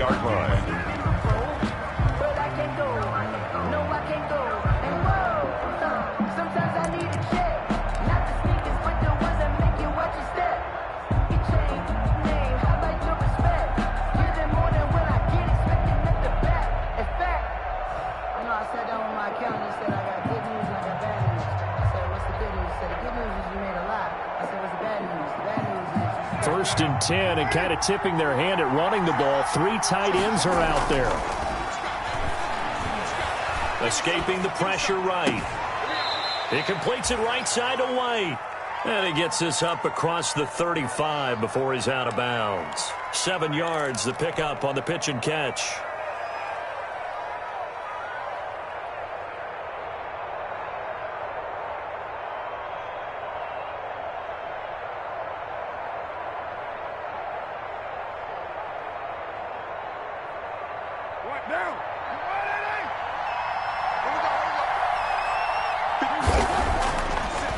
15-yard line. First and 10, and kind of tipping their hand at running the ball. 3 tight ends are out there. Escaping the pressure right. He completes it right side to White. And he gets this up across the 35 before he's out of bounds. 7 yards, the pickup on the pitch and catch.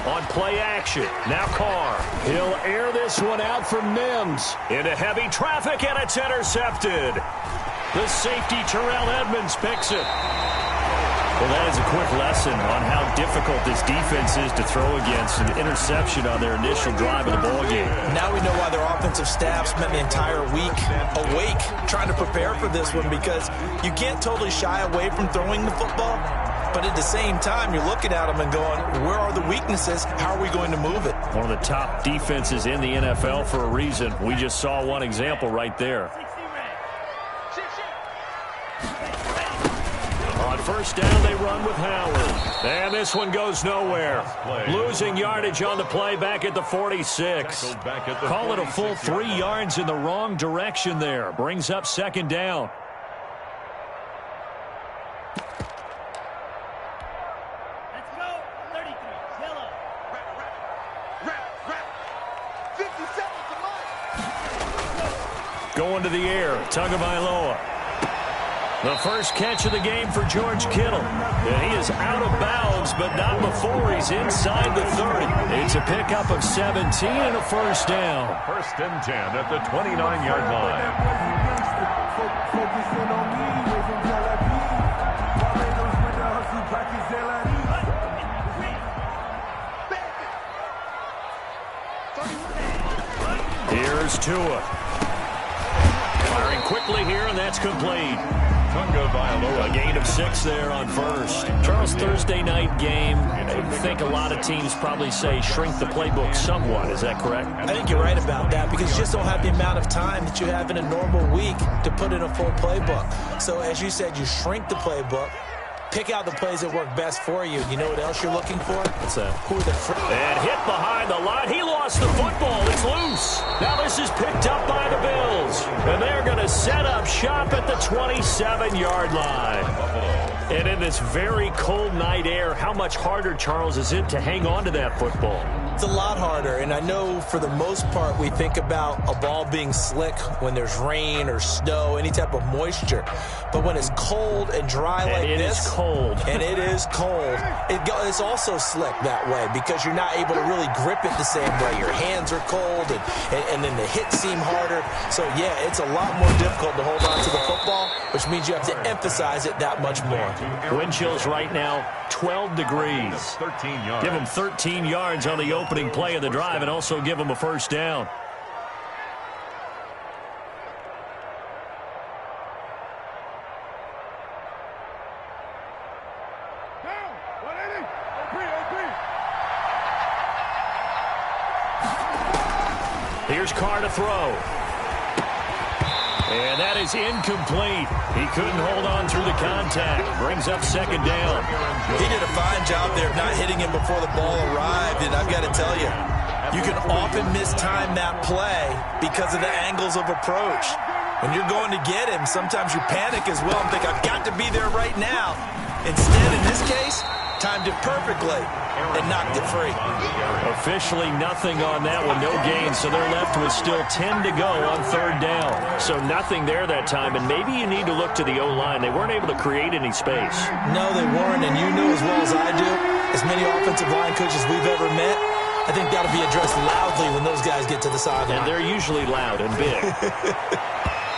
On play action, now Carr. He'll air this one out for Mims. Into heavy traffic, and it's intercepted. The safety, Terrell Edmonds, picks it. Well, that is a quick lesson on how difficult this defense is to throw against. An interception on their initial drive of the ballgame. Now we know why their offensive staff spent the entire week awake trying to prepare for this one, because you can't totally shy away from throwing the football. But at the same time, you're looking at them and going, where are the weaknesses? How are we going to move it? One of the top defenses in the NFL for a reason. We just saw one example right there. On first down, they run with Howard. And this one goes nowhere. Losing yardage on the play back at the 46. Call it a full 3 yards in the wrong direction there. Brings up second down. Going to the air, Tagovailoa. The first catch of the game for George Kittle. And he is out of bounds, but not before he's inside the 30. It's a pickup of 17 and a first down. First and 10 at the 29-yard line. Here's Tua. Firing quickly here, and that's complete. A gain of 6 there on first. Charles, Thursday night game, I think a lot of teams probably say shrink the playbook somewhat. Is that correct? I think you're right about that, because you just don't have the amount of time that you have in a normal week to put in a full playbook. So as you said, you shrink the playbook. Pick out the plays that work best for you. You know what else you're looking for? What's that? Who are the and hit behind the line. He lost the football. It's loose. Now this is picked up by the Bills. And they're going to set up shop at the 27-yard line. And in this very cold night air, how much harder, Charles, is it to hang on to that football? It's a lot harder, and I know for the most part we think about a ball being slick when there's rain or snow, any type of moisture. But when it's cold and dry like this, it is cold. And it is cold, it's also slick that way, because you're not able to really grip it the same way. Your hands are cold, and then the hits seem harder. So, yeah, it's a lot more difficult to hold on to the football, which means you have to emphasize it that much more. Wind chills right now, 12 degrees. 13 yards. Give them 13 yards on the opening play of the drive, and also give them a first down. Here's Carr to throw. And that is incomplete. He couldn't hold on through the contact. Brings up second down. He did a fine job there of not hitting him before the ball arrived, and I've got to tell you, you can often mistime that play because of the angles of approach. When you're going to get him, sometimes you panic as well and think, I've got to be there right now. Instead, in this case, timed it perfectly and knocked it free. Officially nothing on that one, no gain, so they're left with still 10 to go on third down. So nothing there that time, and maybe you need to look to the O-line. They weren't able to create any space. No, they weren't, and you know as well as I do, as many offensive line coaches we've ever met, I think that'll be addressed loudly when those guys get to the sideline. And they're usually loud and big.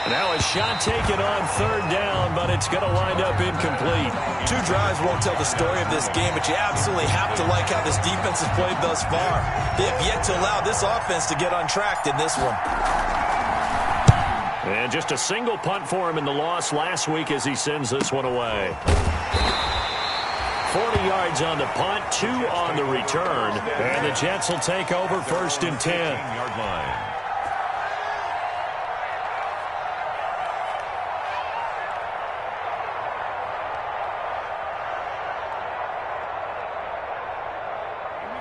Now a shot taken on third down, but it's going to wind up incomplete. 2 drives won't tell the story of this game, but you absolutely have to like how this defense has played thus far. They have yet to allow this offense to get on track in this one. And just a single punt for him in the loss last week as he sends this one away. 40 yards on the punt, 2 on the return. And the Jets will take over 1st and 10. 10-yard line.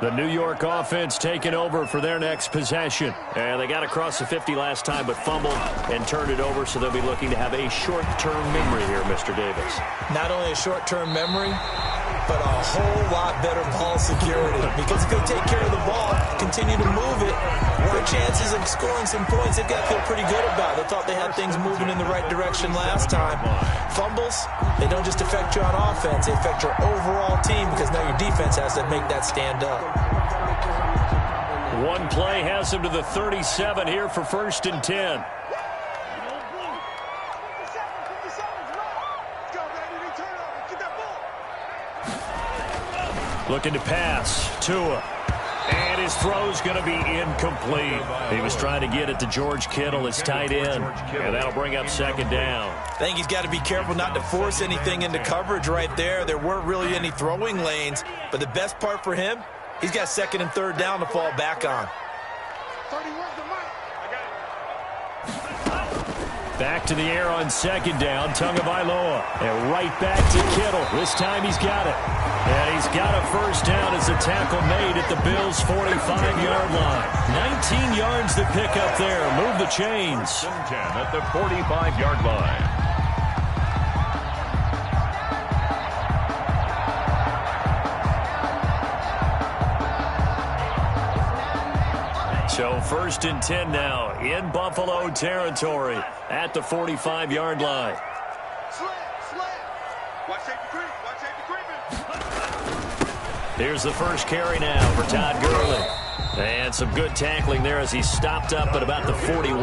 The New York offense taking over for their next possession. And they got across the 50 last time but fumbled and turned it over, so they'll be looking to have a short-term memory here, Mr. Davis. Not only a short-term memory, but a whole lot better ball security. Because if they take care of the ball, continue to move it, their chances of scoring some points, they've got to feel pretty good about. They thought they had things moving in the right direction last time. Fumbles, they don't just affect you on offense, they affect your overall team because now your defense has to make that stand up. One play has them to the 37 here for 1st and 10. Looking to pass. Tua. And his throw's going to be incomplete. He was trying to get it to George Kittle, his tight end. And that'll bring up 2nd down. I think he's got to be careful not to force anything into coverage right there. There weren't really any throwing lanes. But the best part for him, he's got 2nd and 3rd down to fall back on. Back to the air on 2nd down, Tagovailoa. And right back to Kittle. This time he's got it. And he's got a 1st down as the tackle made at the Bills' 45-yard line. 19 yards to pick up there. Move the chains. 1st and 10 at the 45-yard line. So 1st and 10 now in Buffalo territory at the 45-yard line. Here's the first carry now for Todd Gurley. And some good tackling there as he stopped up at about the 41.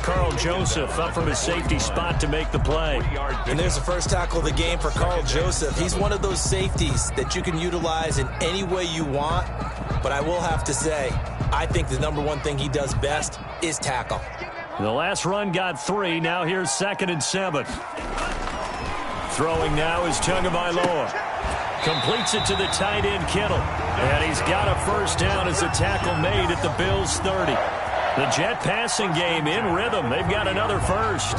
Carl Joseph up from his safety spot to make the play. And there's the first tackle of the game for Carl Joseph. He's one of those safeties that you can utilize in any way you want. But I will have to say, I think the #1 thing he does best is tackle. The last run got 3. Now here's 2nd and 7. Throwing now is Tagovailoa. Completes it to the tight end, Kittle. And he's got a 1st down as the tackle made at the Bills' 30. The Jet passing game in rhythm. They've got another 1st.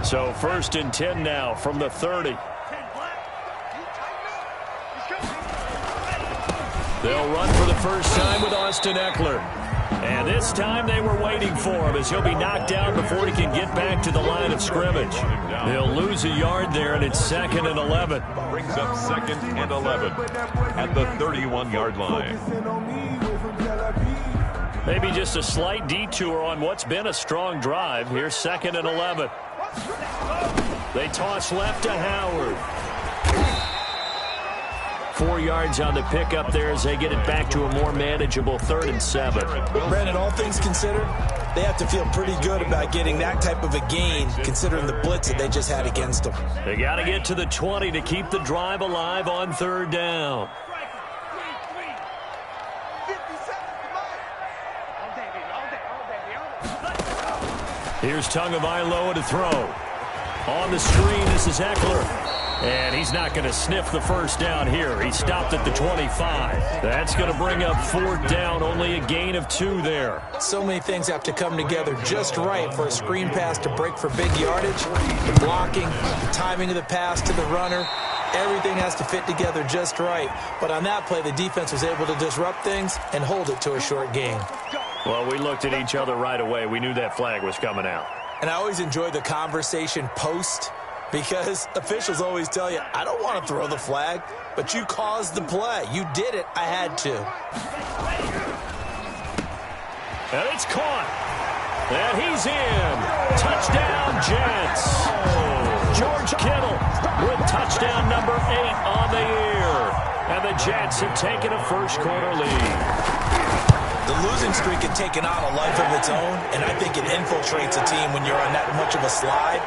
So 1st and 10 now from the 30. They'll run for the first time with Austin Eckler. And this time they were waiting for him as he'll be knocked down before he can get back to the line of scrimmage. They'll lose a yard there, and it's 2nd and 11. Brings up 2nd and 11 at the 31-yard line. Maybe just a slight detour on what's been a strong drive. Here's 2nd and 11. They toss left to Howard. 4 yards on the pickup there as they get it back to a more manageable 3rd and 7. Brandon, all things considered, they have to feel pretty good about getting that type of a gain considering the blitz that they just had against them. They got to get to the 20 to keep the drive alive on 3rd down. Here's Tagovailoa to throw. On the screen, this is Eckler. And he's not going to sniff the 1st down here. He stopped at the 25. That's going to bring up 4th down, only a gain of 2 there. So many things have to come together just right for a screen pass to break for big yardage. The blocking, the timing of the pass to the runner, everything has to fit together just right. But on that play, the defense was able to disrupt things and hold it to a short gain. Well, we looked at each other right away. We knew that flag was coming out. And I always enjoy the conversation post, because officials always tell you, I don't want to throw the flag, but you caused the play. You did it. I had to. And it's caught. And he's in. Touchdown, Jets. George George Kittle with touchdown number 8 on the year. And the Jets have taken a first-quarter lead. The losing streak had taken on a life of its own, and I think it infiltrates a team when you're on that much of a slide.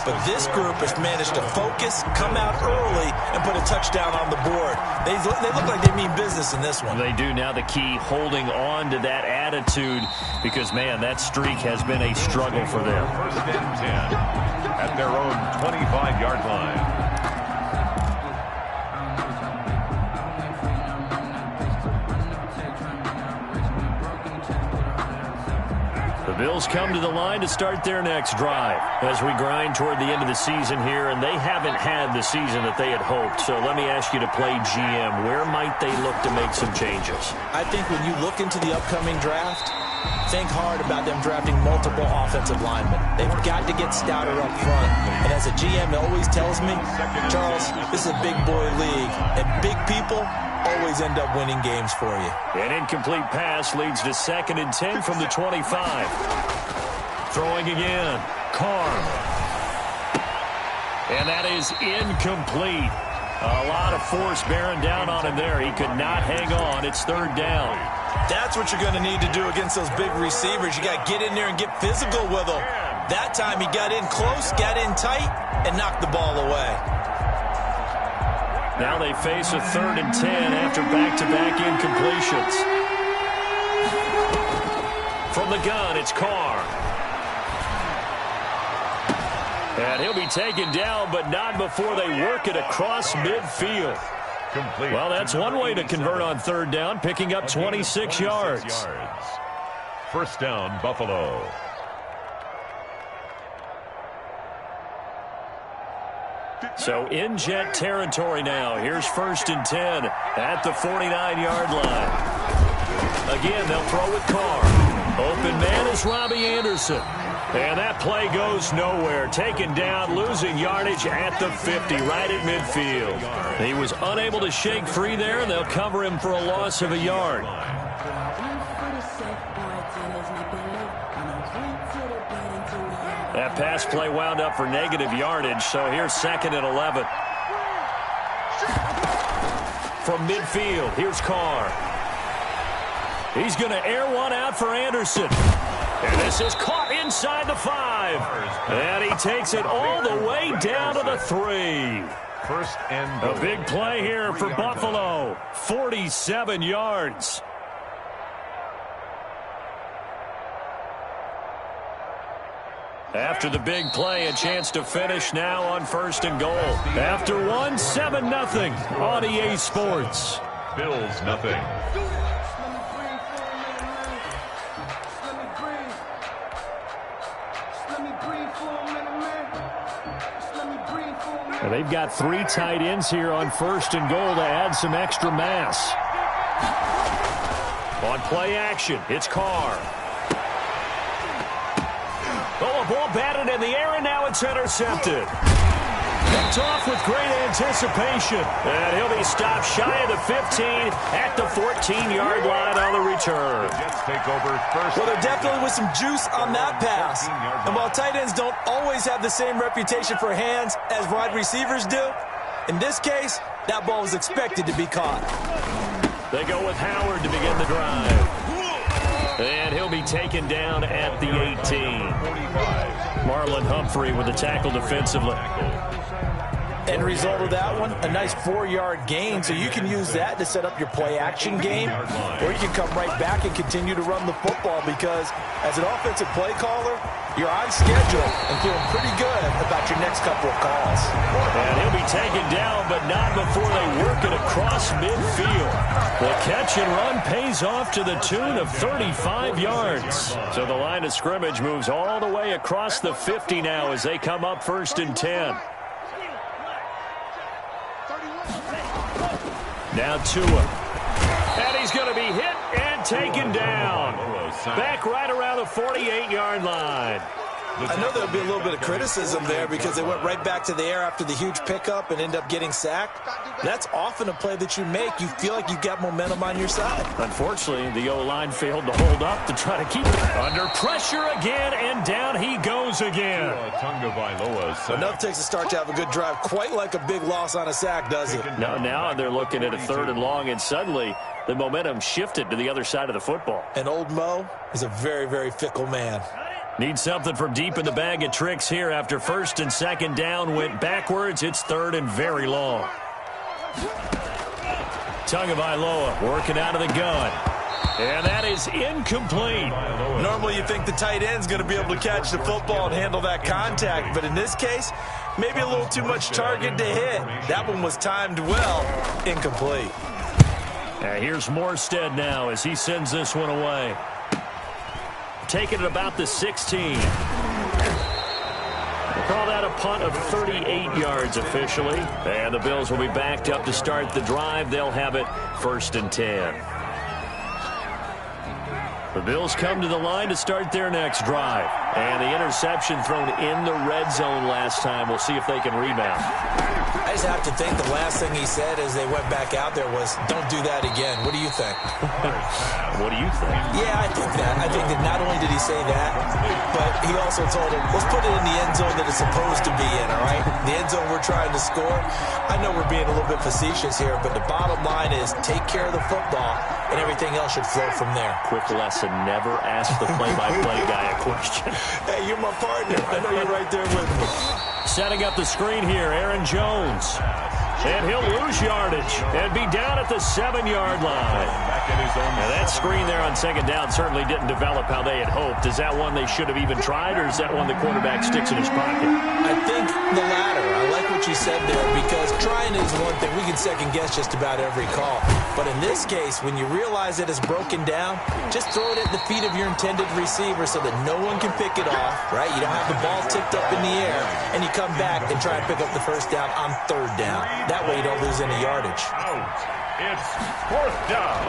But this group has managed to focus, come out early, and put a touchdown on the board. They look like they mean business in this one. They do. Now the key, holding on to that attitude, because, man, that streak has been a struggle for them. First and 10 at their own 25-yard line. The Bills come to the line to start their next drive as we grind toward the end of the season here, and they haven't had the season that they had hoped. So let me ask you to play GM. Where might they look to make some changes? I think when you look into the upcoming draft, think hard about them drafting multiple offensive linemen. They've got to get stouter up front. And as a GM, it always tells me, Charles, this is a big boy league, and big people always end up winning games for you. An incomplete pass leads to 2nd and 10 from the 25. Throwing again. Carr. And that is incomplete. A lot of force bearing down on him there. He could not hang on. It's 3rd down. That's what you're going to need to do against those big receivers. You got to get in there and get physical with them. That time he got in close, got in tight, and knocked the ball away. Now they face a 3rd and 10 after back-to-back incompletions. From the gun, it's Carr. And he'll be taken down, but not before they work it across midfield. Complete. Well, that's one way to convert on 3rd down, picking up 26 yards. First down, Buffalo. So in Jet territory now. Here's 1st and 10 at the 49-yard line. Again, they'll throw with Carr. Open man is Robbie Anderson. And that play goes nowhere. Taken down, losing yardage at the 50, right at midfield. He was unable to shake free there, and they'll cover him for a loss of a yard. That pass play wound up for negative yardage, so here's 2nd and 11. From midfield, here's Carr. He's going to air one out for Anderson. And this is caught inside the 5. And he takes it all the way down to the 3. First and goal. A big play here for Buffalo. 47 yards. After the big play, a chance to finish now on 1st and goal. After one, 7-0 on EA Sports. Bills nothing. Well, they've got 3 tight ends here on 1st and goal to add some extra mass. On play action, it's Carr. Oh, a ball batted in the air, and now it's intercepted. Picked off with great anticipation. And he'll be stopped shy of the 15 at the 14-yard line on the return. Jets take over first. Well, there definitely was some juice on that pass. And while tight ends don't always have the same reputation for hands as wide receivers do, in this case, that ball was expected to be caught. They go with Howard to begin the drive. And he'll be taken down at the 18. Marlon Humphrey with the tackle defensively. End result of that one, a nice 4-yard gain, so you can use that to set up your play-action game, or you can come right back and continue to run the football, because as an offensive play caller, you're on schedule and feeling pretty good about your next couple of calls. And he'll be taken down, but not before they work it across midfield. The catch and run pays off to the tune of 35 yards. So the line of scrimmage moves all the way across the 50 now as they come up 1st and 10. Now Tua. And he's going to be hit and taken down. Back right around the 48-yard line. I know there'll be a little bit of criticism there because they went right back to the air after the huge pickup and end up getting sacked. That's often a play that you make. You feel like you've got momentum on your side. Unfortunately, the O-line failed to hold up to try to keep it. Under pressure again, and down he goes again. Enough takes a start to have a good drive. Quite like a big loss on a sack, does it? No, now they're looking at a 3rd and long, and suddenly the momentum shifted to the other side of the football. And old Mo is a very, very fickle man. Need something from deep in the bag of tricks here after 1st and 2nd down went backwards. It's 3rd and very long. Tagovailoa working out of the gun. And that is incomplete. Normally you think the tight end's going to be able to catch the football and handle that contact, but in this case, maybe a little too much target to hit. That one was timed well. Incomplete. Here's Morstead now as he sends this one away. Taking it about the 16. We'll call that a punt of 38 yards officially. And the Bills will be backed up to start the drive. They'll have it 1st and 10. The Bills come to the line to start their next drive. And the interception thrown in the red zone last time. We'll see if they can rebound. I just have to think the last thing he said as they went back out there was, don't do that again. What do you think? What do you think? Yeah, I think that. I think that not only did he say that, but he also told him, let's put it in the end zone that it's supposed to be in, all right? The end zone we're trying to score. I know we're being a little bit facetious here, but the bottom line is take care of the football, and everything else should flow from there. Quick lesson, never ask the play-by-play guy a question. Hey, you're my partner. I know you're right there with me. Setting up the screen here, Aaron Jones. And he'll lose yardage and be down at the 7-yard line. Now that screen there on 2nd down certainly didn't develop how they had hoped. Is that one they should have even tried, or is that one the quarterback sticks in his pocket? I think the latter. I like what you said there because trying is one thing. We can second-guess just about every call. But in this case, when you realize that it's broken down, just throw it at the feet of your intended receiver so that no one can pick it off, right? You don't have the ball tipped up in the air, and you come back and try and pick up the 1st down on 3rd down. That way you don't lose any yardage. It's 4th down.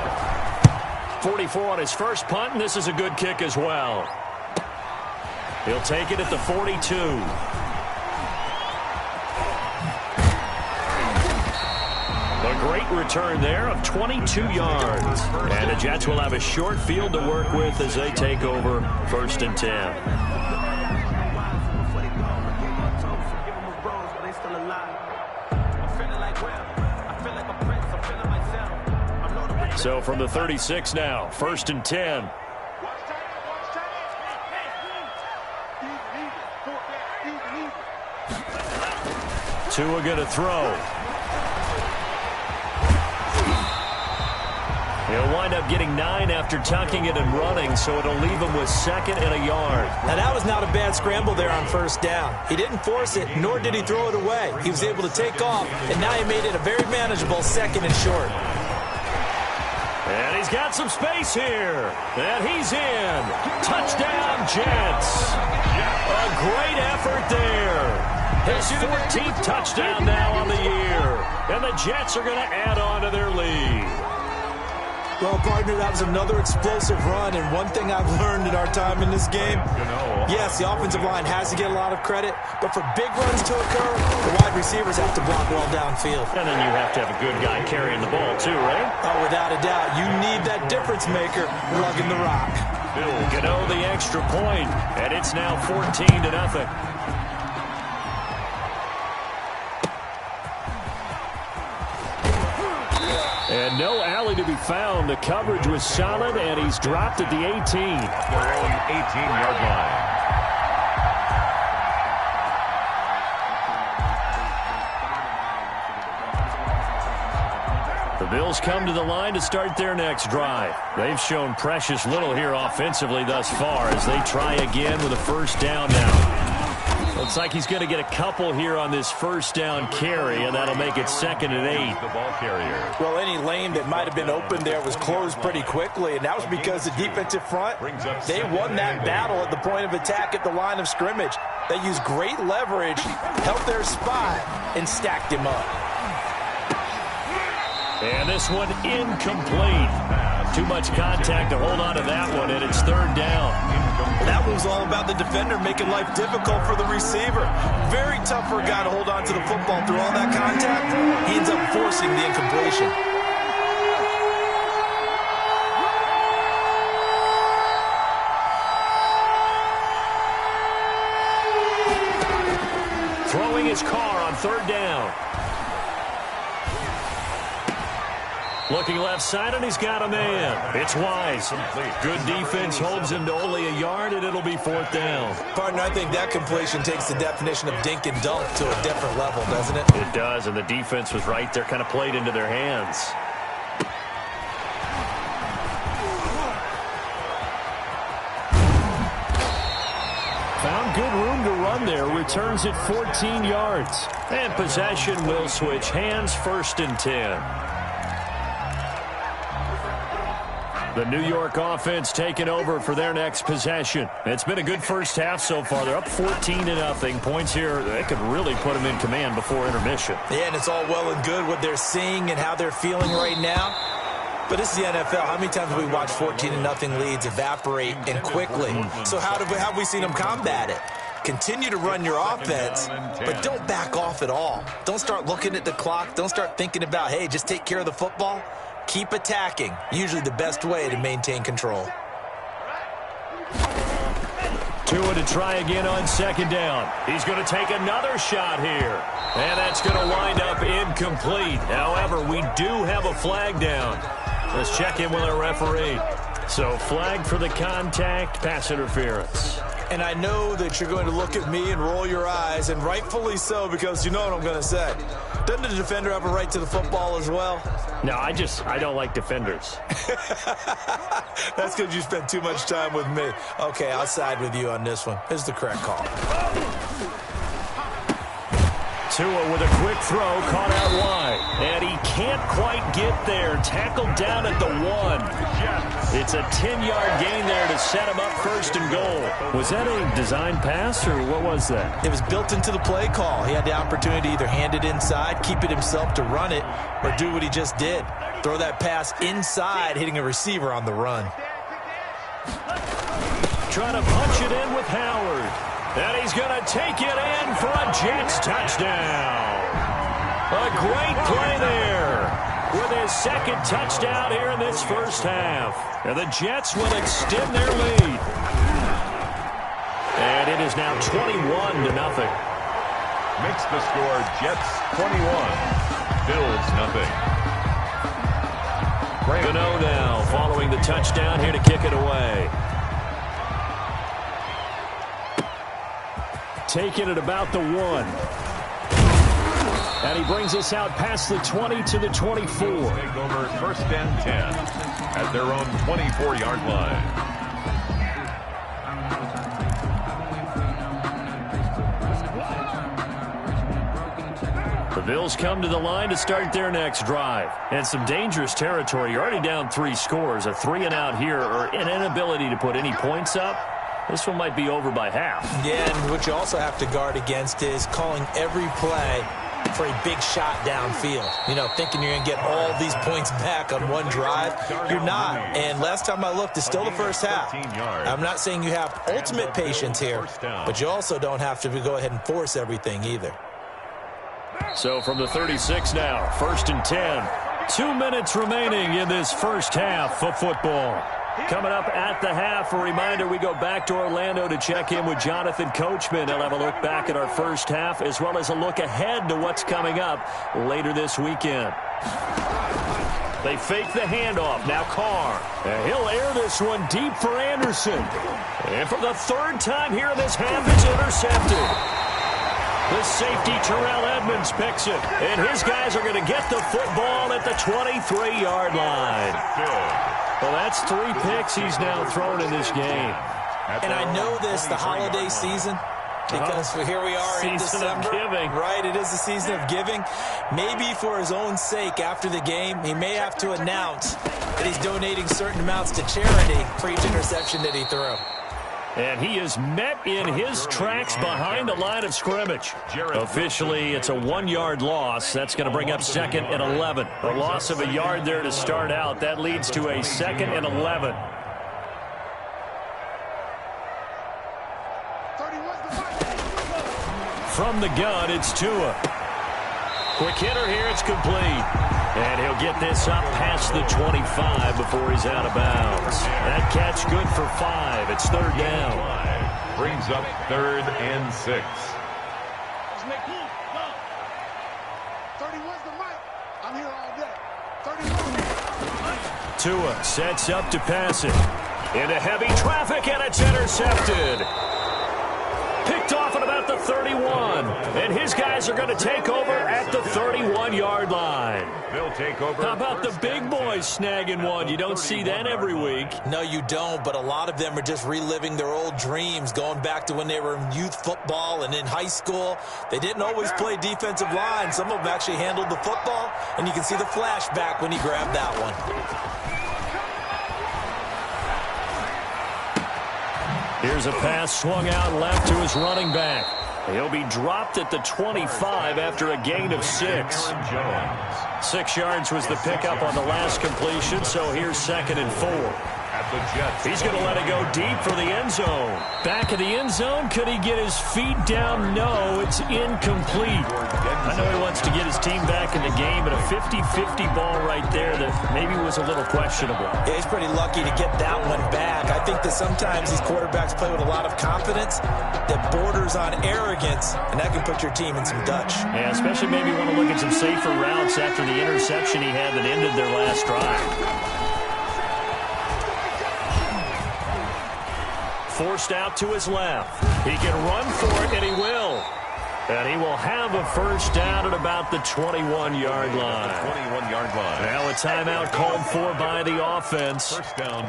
44 on his first punt, and this is a good kick as well. He'll take it at the 42. A great return there of 22 yards. And the Jets will have a short field to work with as they take over 1st and 10. So from the 36 now, 1st and 10. Tua going to throw. He'll wind up getting 9 after tucking it and running, so it'll leave him with 2nd and a yard. Now, that was not a bad scramble there on 1st down. He didn't force it, nor did he throw it away. He was able to take off, and now he made it a very manageable 2nd and short. And he's got some space here. And he's in. Touchdown, Jets. A great effort there. His 14th touchdown now on the year. And the Jets are going to add on to their lead. Well, partner, that was another explosive run, and one thing I've learned in our time in this game, yes, the offensive line has to get a lot of credit, but for big runs to occur, the wide receivers have to block well downfield. And then you have to have a good guy carrying the ball too, right? Oh, without a doubt. You need that difference maker lugging the rock. Gano the extra point, and it's now 14-0. And no alley to be found. The coverage was solid, and he's dropped at the 18. Their own 18-yard line. The Bills come to the line to start their next drive. They've shown precious little here offensively thus far as they try again with a 1st down now. Looks like he's going to get a couple here on this 1st down carry, and that'll make it 2nd and 8. The ball carrier. Well, any lane that might have been open there was closed pretty quickly, and that was because the defensive front, they won that battle at the point of attack at the line of scrimmage. They used great leverage, held their spot, and stacked him up. And this one incomplete. Too much contact to hold on to that one, and it's third down. That was all about the defender making life difficult for the receiver. Very tough for a guy to hold on to the football through all that contact. He ends up forcing the incompletion. Throwing his car on third down. Looking left side, and he's got a man. It's Wise. Good defense holds him to only a yard, and it'll be fourth down. Partner, I think that completion takes the definition of dink and dunk to a different level, doesn't it? It does, and the defense was right there, kind of played into their hands. Found good room to run there. Returns it 14 yards. And possession will switch hands, 1st and 10. The New York offense taking over for their next possession. It's been a good first half so far. They're up 14-0. Points here, they could really put them in command before intermission. Yeah, and it's all well and good what they're seeing and how they're feeling right now. But this is the NFL. How many times have we watched 14-0 leads evaporate and quickly? So how have we seen them combat it? Continue to run your offense, but don't back off at all. Don't start looking at the clock. Don't start thinking about, hey, just take care of the football. Keep attacking. Usually the best way to maintain control. Tua to try again on second down. He's going to take another shot here. And that's going to wind up incomplete. However, we do have a flag down. Let's check in with our referee. So flag for the contact, pass interference. And I know that you're going to look at me and roll your eyes, and rightfully so, because you know what I'm going to say. Doesn't the defender have a right to the football as well? No, I don't like defenders. That's because you spend too much time with me. Okay, I'll side with you on this one. Here's the correct call. Tua with a quick throw, caught out wide. And he can't quite get there. Tackled down at the 1. It's a 10-yard gain there to set him up 1st and goal. Was that a design pass, or what was that? It was built into the play call. He had the opportunity to either hand it inside, keep it himself to run it, or do what he just did. Throw that pass inside, hitting a receiver on the run. Trying to punch it in with Howard. And he's going to take it in for a Jets touchdown. A great play there with his second touchdown here in this first half. And the Jets will extend their lead. And it is now 21-0. Makes the score Jets 21, Bills nothing. Gano now following the touchdown here to kick it away. Taking it about the 1. And he brings us out past the 20 to the 24. Take over 1st and 10 at their own 24-yard line. The Bills come to the line to start their next drive. And some dangerous territory. You're already down 3 scores. A 3-and-out here, or an inability to put any points up. This one might be over by half. Yeah, and what you also have to guard against is calling every play for a big shot downfield. You know, thinking you're going to get all these points back on one drive. You're not. And last time I looked, it's still the first half. I'm not saying you have ultimate patience here, but you also don't have to go ahead and force everything either. So from the 36 now, 1st and 10. 2 minutes remaining in this first half of football. Coming up at the half, a reminder, we go back to Orlando to check in with Jonathan Coachman. He'll have a look back at our first half, as well as a look ahead to what's coming up later this weekend. They fake the handoff. Now Carr. And he'll air this one deep for Anderson. And for the 3rd time here in this half, it's intercepted. The safety, Terrell Edmonds, picks it. And his guys are going to get the football at the 23-yard line. Well, that's 3 picks he's now thrown in this game. And I know this, the holiday season, because here we are in December. Season of giving. Right, it is the season of giving. Maybe for his own sake after the game, he may have to announce that he's donating certain amounts to charity for each interception that he threw. And he is met in his tracks behind the line of scrimmage. Officially, it's a 1-yard loss. That's going to bring up 2nd and 11. A loss of a yard there to start out. That leads to a 2nd and 11. From the gun, it's Tua. Quick hitter here, it's complete. And he'll get this up past the 25 before he's out of bounds. That catch good for 5. It's 3rd down. Brings up 3rd and 6. Tua sets up to pass it. Into heavy traffic, and it's intercepted. Picked off at about the 31. And his guys are going to take over at the 31-yard line. They'll take over. How about the big boys snagging one? You don't see that every week. No, you don't, but a lot of them are just reliving their old dreams, going back to when they were in youth football and in high school. They didn't always play defensive line. Some of them actually handled the football, and you can see the flashback when he grabbed that one. Here's a pass swung out left to his running back. He'll be dropped at the 25 after a gain of 6. 6 yards was the pickup on the last completion, so here's 2nd and 4. He's going to let it go deep for the end zone. Back of the end zone, could he get his feet down? No, it's incomplete. I know he wants to get his team back in the game, but a 50-50 ball right there that maybe was a little questionable. Yeah, he's pretty lucky to get that one back. I think that sometimes these quarterbacks play with a lot of confidence that borders on arrogance, and that can put your team in some Dutch. Yeah, especially maybe want to look at some safer routes after the interception he had that ended their last drive. Forced out to his left. He can run for it, and he will. And he will have a first down at about the 21-yard line. Now a timeout called for by the offense,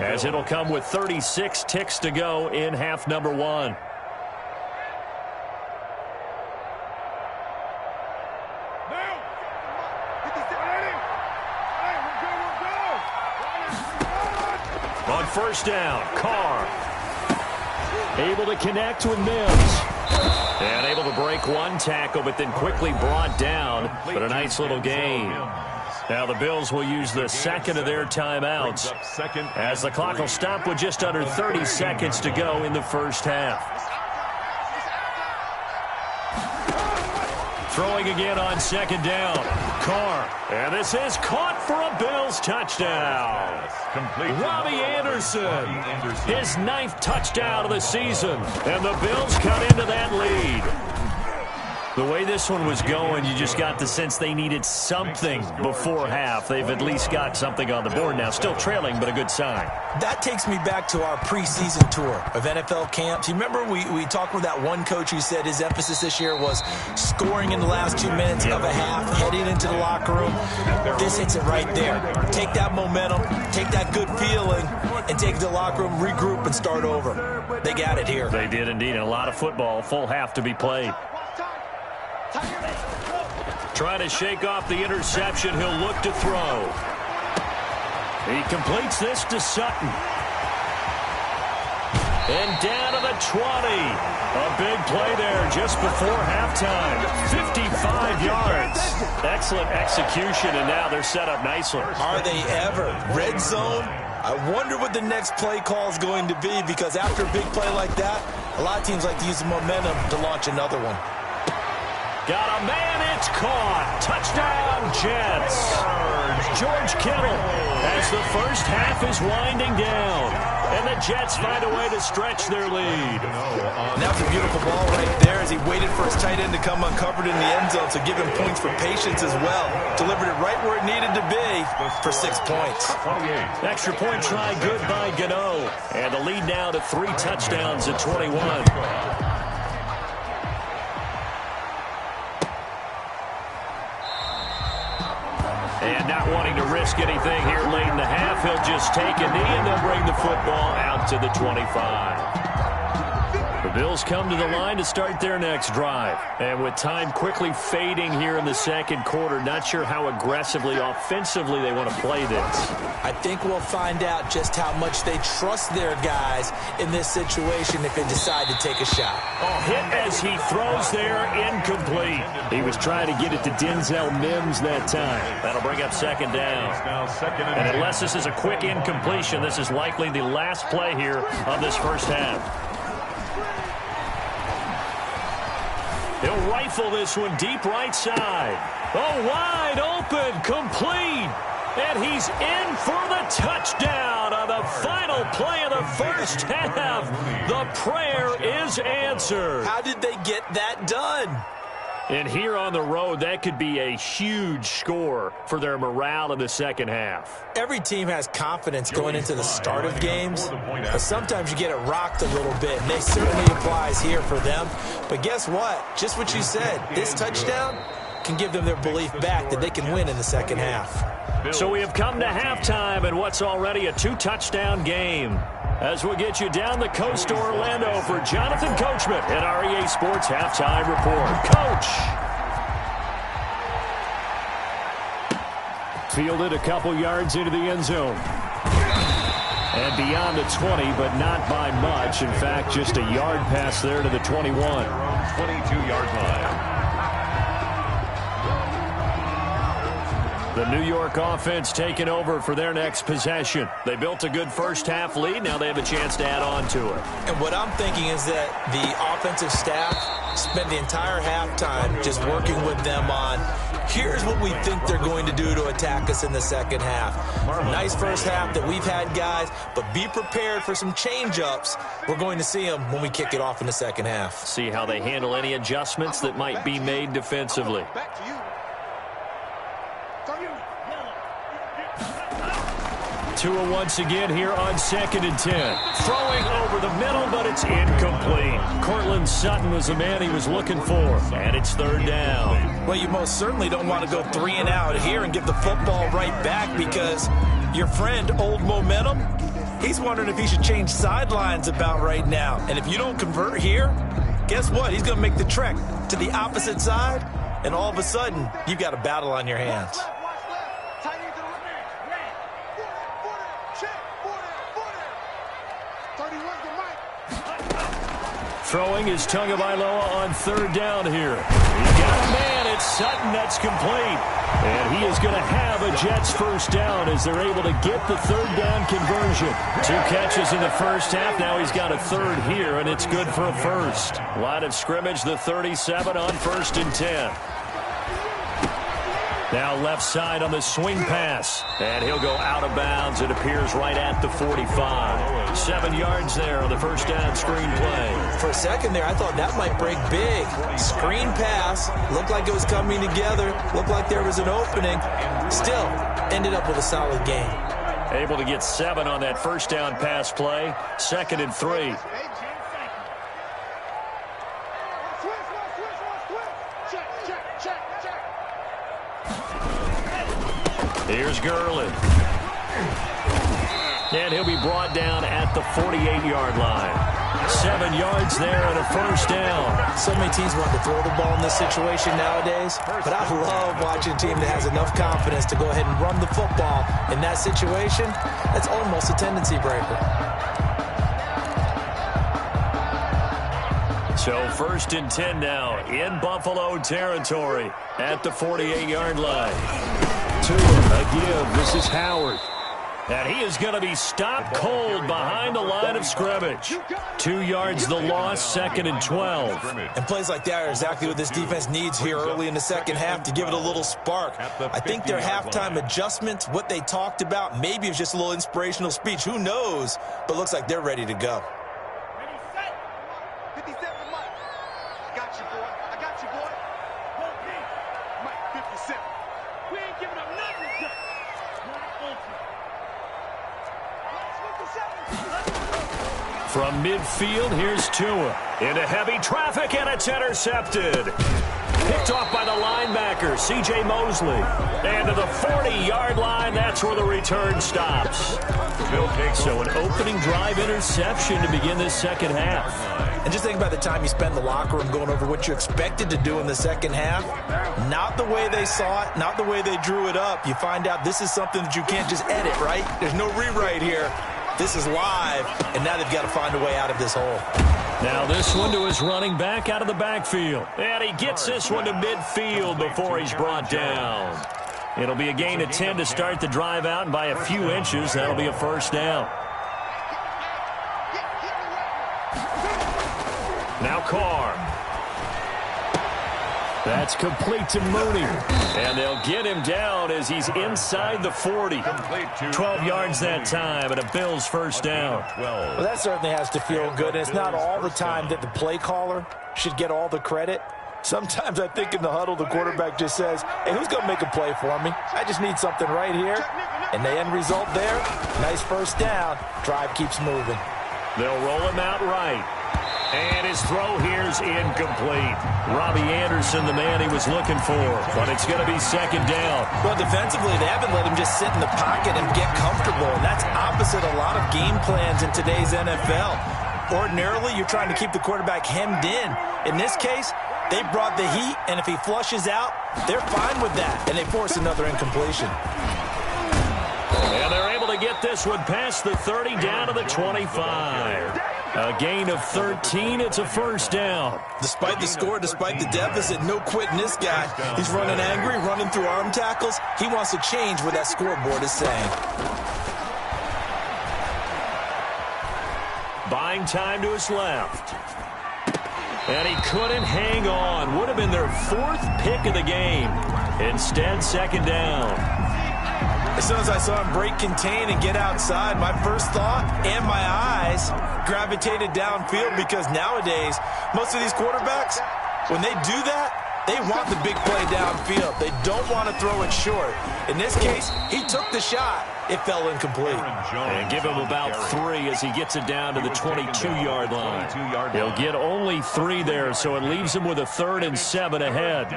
as it'll come with 36 ticks to go in half number 1. On first down, Carr. Able to connect with Mims. And able to break one tackle, but then quickly brought down. But a nice little gain. Now the Bills will use the second of their timeouts, as the clock will stop with just under 30 seconds to go in the first half. Throwing again on second down. Carr. And this is caught for a Bills touchdown. Robbie Anderson. His 9th touchdown of the season. And the Bills cut into that lead. The way this one was going, you just got the sense they needed something before half. They've at least got something on the board now. Still trailing, but a good sign. That takes me back to our preseason tour of NFL camps. You remember we talked with that one coach who said his emphasis this year was scoring in the last 2 minutes of a half, heading into the locker room. This hits it right there. Take that momentum, take that good feeling, and take it to the locker room, regroup, and start over. They got it here. They did indeed. And a lot of football, full half to be played. Trying to shake off the interception. He'll look to throw. He completes this to Sutton. And down to the 20. A big play there just before halftime. 55 yards. Excellent execution, and now they're set up nicely. Are they ever? Red zone? I wonder what the next play call is going to be, because after a big play like that, a lot of teams like to use the momentum to launch another one. Got a man, it's caught. Touchdown, Jets. George Kittle as the first half is winding down. And the Jets find a way to stretch their lead. And that was a beautiful ball right there as he waited for his tight end to come uncovered in the end zone, so give him points for patience as well. Delivered it right where it needed to be for 6 points. Extra point try good by Gano. And the lead now to 3 touchdowns at 21. And not wanting to risk anything here late in the half, he'll just take a knee and they'll bring the football out to the 25. The Bills come to the line to start their next drive. And with time quickly fading here in the second quarter, not sure how aggressively, offensively they want to play this. I think we'll find out just how much they trust their guys in this situation if they decide to take a shot. Oh, hit as he throws there, incomplete. He was trying to get it to Denzel Mims that time. That'll bring up second down. And unless this is a quick incompletion, this is likely the last play here of this first half. He'll rifle this one deep right side. Oh, wide open, complete. And he's in for the touchdown on the final play of the first half. The prayer is answered. How did they get that done? And here on the road, that could be a huge score for their morale in the second half. Every team has confidence going into the start of games, but sometimes you get it rocked a little bit, and they certainly applies here for them. But guess what? Just what you said, this touchdown can give them their belief back that they can win in the second half. So we have come to halftime in what's already a 2-touchdown game. As we'll get you down the coast to Orlando for Jonathan Coachman at REA Sports Halftime Report. Coach! Fielded a couple yards into the end zone. And beyond the 20, but not by much. In fact, just a yard pass there to the 21. 22-yard line. The New York offense taking over for their next possession. They built a good first-half lead. Now they have a chance to add on to it. And what I'm thinking is that the offensive staff spent the entire halftime just working with them on, here's what we think they're going to do to attack us in the second half. Nice first half that we've had, guys, but be prepared for some change-ups. We're going to see them when we kick it off in the second half. See how they handle any adjustments that might be made defensively. Back to you. Tua once again here on 2nd and 10. Throwing over the middle, but it's incomplete. Cortland Sutton was the man he was looking for. And it's third down. Well, you most certainly don't want to go 3 and out here and give the football right back because your friend, Old Momentum, he's wondering if he should change sidelines about right now. And if you don't convert here, guess what? He's going to make the trek to the opposite side, and all of a sudden, you've got a battle on your hands. Throwing is Tagovailoa on third down here. He's got a man. It's Sutton. That's complete. And he is going to have a Jets first down as they're able to get the third down conversion. 2 catches in the first half. Now he's got a third here, and it's good for a first. Line of scrimmage, the 37 on 1st and 10. Now left side on the swing pass. And he'll go out of bounds. It appears right at the 45. 7 yards there on the first down screen play. For a second there, I thought that might break big. Screen pass. Looked like it was coming together. Looked like there was an opening. Still, ended up with a solid game. Able to get 7 on that first down pass play. 2nd and 3. Here's Gurley. And he'll be brought down at the 48-yard line. 7 yards there and a first down. So many teams want to throw the ball in this situation nowadays, but I love watching a team that has enough confidence to go ahead and run the football. In that situation, that's almost a tendency breaker. So 1st and 10 now in Buffalo territory at the 48-yard line. Tua again. This is Howard. And he is going to be stopped cold behind the line of scrimmage. 2 yards the loss, 2nd and 12. And plays like that are exactly what this defense needs here early in the second half to give it a little spark. I think their halftime adjustments, what they talked about, maybe it was just a little inspirational speech. Who knows? But looks like they're ready to go. From midfield, here's Tua. Into heavy traffic, and it's intercepted. Picked off by the linebacker, C.J. Mosley. And to the 40-yard line, that's where the return stops. So an opening drive interception to begin this second half. And just think about the time you spend in the locker room going over what you expected to do in the second half. Not the way they saw it, not the way they drew it up. You find out this is something that you can't just edit, right? There's no rewrite here. This is live, and now they've got to find a way out of this hole. Now this one to his running back out of the backfield. And he gets this one to midfield before he's brought down. It'll be a gain of 10 to start the drive out, and by a few inches, that'll be a first down. Now Carr. That's complete to Mooney. And they'll get him down as he's inside the 40. 12 yards that time, and a Bills first down. Well, that certainly has to feel good. And it's not all the time that the play caller should get all the credit. Sometimes I think in the huddle, the quarterback just says, hey, who's going to make a play for me? I just need something right here. And the end result there, nice first down. Drive keeps moving. They'll roll him out right. And his throw here's incomplete. Robbie Anderson, the man he was looking for. But it's going to be second down. Well, defensively, they haven't let him just sit in the pocket and get comfortable. And that's opposite a lot of game plans in today's NFL. Ordinarily, you're trying to keep the quarterback hemmed in. In this case, they brought the heat, and if he flushes out, they're fine with that. And they force another incompletion. And they're able to get this one past the 30 down to the 25. A gain of 13. It's a first down. Despite the score, despite the deficit, no quitting this guy. He's running angry, running through arm tackles. He wants to change what that scoreboard is saying. Buying time to his left. And he couldn't hang on. Would have been their fourth pick of the game. Instead, second down. As soon as I saw him break contain and get outside, my first thought and my eyes gravitated downfield, because nowadays, most of these quarterbacks, when they do that, they want the big play downfield. They don't want to throw it short. In this case, he took the shot. It fell incomplete. And give him about 3 as he gets it down to the 22-yard line. He'll get only 3 there, so it leaves him with a 3rd and 7 ahead.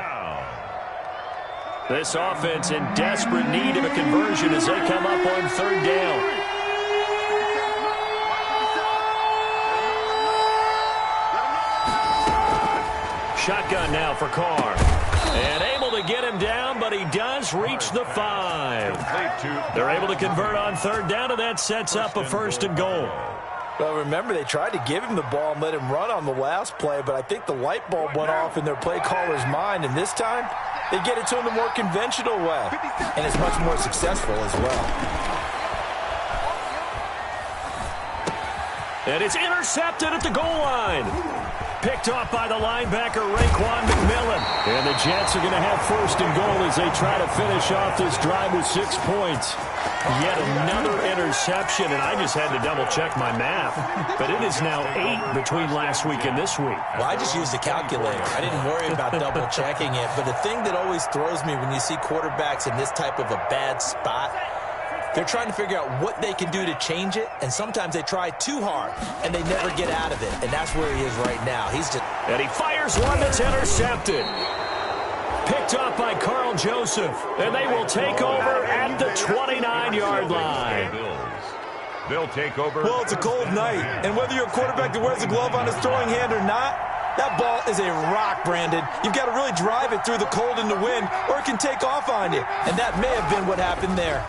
This offense in desperate need of a conversion as they come up on 3rd down. Shotgun now for Carr. And able to get him down, but he does reach the 5. They're able to convert on 3rd down, and that sets up a 1st and goal. Well, remember, they tried to give him the ball and let him run on the last play, but I think the light bulb went off in their play caller's mind, and this time they get it to him the more conventional way, and it's much more successful as well. And it's intercepted at the goal line. Picked off by the linebacker, Raekwon McMillan. And the Jets are going to have 1st and goal as they try to finish off this drive with 6 points. Yet another interception, and I just had to double-check my math. But it is now 8 between last week and this week. Well, I just used a calculator. I didn't worry about double-checking it. But the thing that always throws me when you see quarterbacks in this type of a bad spot, they're trying to figure out what they can do to change it, and sometimes they try too hard, and they never get out of it. And that's where he is right now. And he fires one that's intercepted. Picked off by Carl Joseph, and they will take over at the 29-yard line. They'll take over. Well, it's a cold night, and whether you're a quarterback that wears a glove on his throwing hand or not, that ball is a rock, Brandon. You've got to really drive it through the cold and the wind, or it can take off on you. And that may have been what happened there.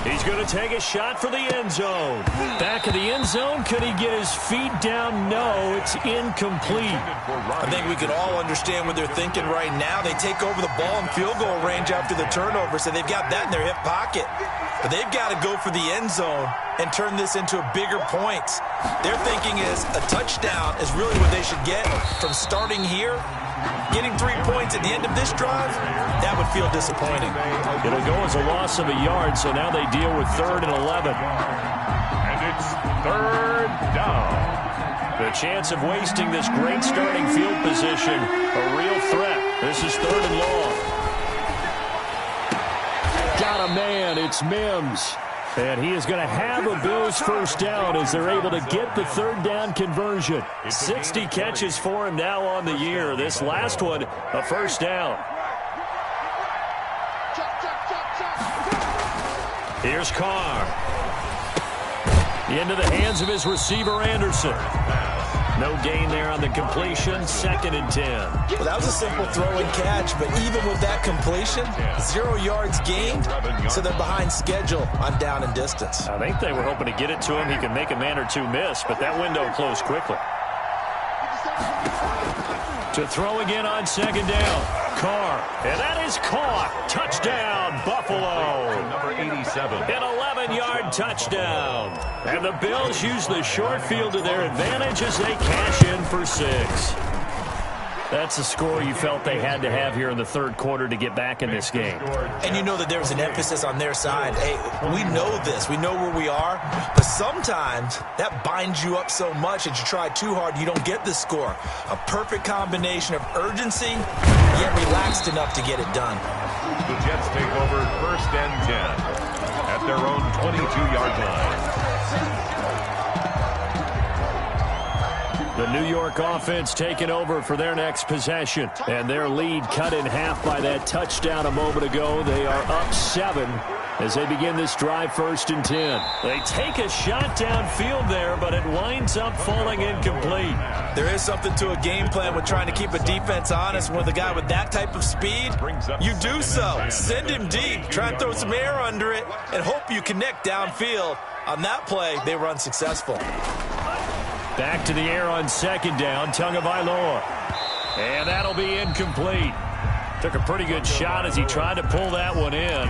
He's going to take a shot for the end zone. Back of the end zone. Could he get his feet down? No, it's incomplete. I think we can all understand what they're thinking right now. They take over the ball in field goal range after the turnover, so they've got that in their hip pocket. But they've got to go for the end zone and turn this into a bigger points. Their thinking is a touchdown is really what they should get from starting here. Getting 3 points at the end of this drive, that would feel disappointing. It'll go as a loss of a yard, so now they deal with 3rd and 11. And it's 3rd down. The chance of wasting this great starting field position, a real threat. This is 3rd and long. Got a man, it's Mims. And he is going to have a Bills first down as they're able to get the third down conversion. 60 catches for him now on the year. This last one, a first down. Here's Carr. Into the hands of his receiver, Anderson. No gain there on the completion, 2nd and 10. Well, that was a simple throw and catch, but even with that completion, 0 yards gained, so they're behind schedule on down and distance. I think they were hoping to get it to him. He could make a man or two miss, but that window closed quickly. To throw again on 2nd down. Carr, and that is caught. Touchdown, Buffalo. Number 87. An 11-yard touchdown. And the Bills use the short field to their advantage as they cash in for 6. That's a score you felt they had to have here in the third quarter to get back in this game. And you know that there's an emphasis on their side. Hey, we know this. We know where we are. But sometimes that binds you up so much that you try too hard, you don't get the score. A perfect combination of urgency, yet relaxed enough to get it done. The Jets take over 1st and 10 at their own 22-yard line. The New York offense taking over for their next possession. And their lead cut in half by that touchdown a moment ago. They are up 7 as they begin this drive 1st and 10. They take a shot downfield there, but it winds up falling incomplete. There is something to a game plan with trying to keep a defense honest. With a guy with that type of speed, you do so. Send him deep. Try and throw some air under it and hope you connect downfield. On that play, they were unsuccessful. Back to the air on 2nd down, Tagovailoa. And that'll be incomplete. Took a pretty good shot as he tried to pull that one in.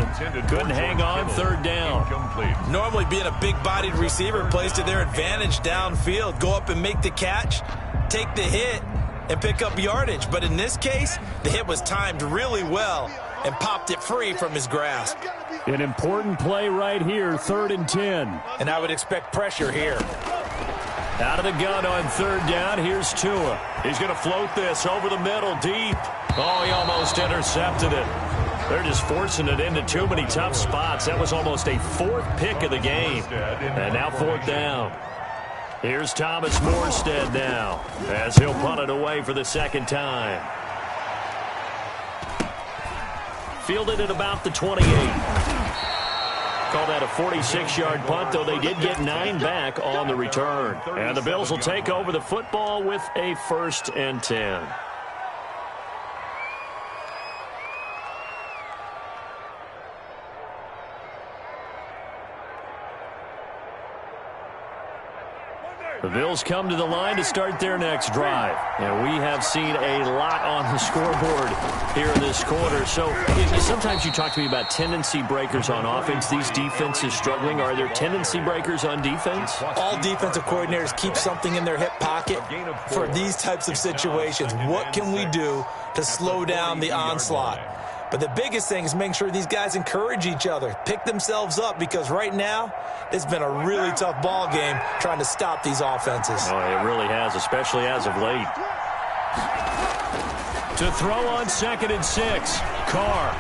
Couldn't hang on 3rd down. Normally being a big-bodied receiver plays to their advantage downfield. Go up and make the catch, take the hit, and pick up yardage. But in this case, the hit was timed really well and popped it free from his grasp. An important play right here, 3rd and 10. And I would expect pressure here. Out of the gun on 3rd down, here's Tua. He's going to float this over the middle, deep. Oh, he almost intercepted it. They're just forcing it into too many tough spots. That was almost a 4th pick of the game. And now 4th down. Here's Thomas Morstead now, as he'll punt it away for the 2nd time. Fielded at about the 28. Call that a 46-yard punt, though they did get 9 back on the return. And the Bills will take over the football with a 1st and 10. The Bills come to the line to start their next drive. And we have seen a lot on the scoreboard here in this quarter. So sometimes you talk to me about tendency breakers on offense. These defenses struggling. Are there tendency breakers on defense? All defensive coordinators keep something in their hip pocket for these types of situations. What can we do to slow down the onslaught? But the biggest thing is making sure these guys encourage each other, pick themselves up, because right now it's been a really tough ball game trying to stop these offenses. Oh, it really has, especially as of late. To throw on 2nd and 6, Carr.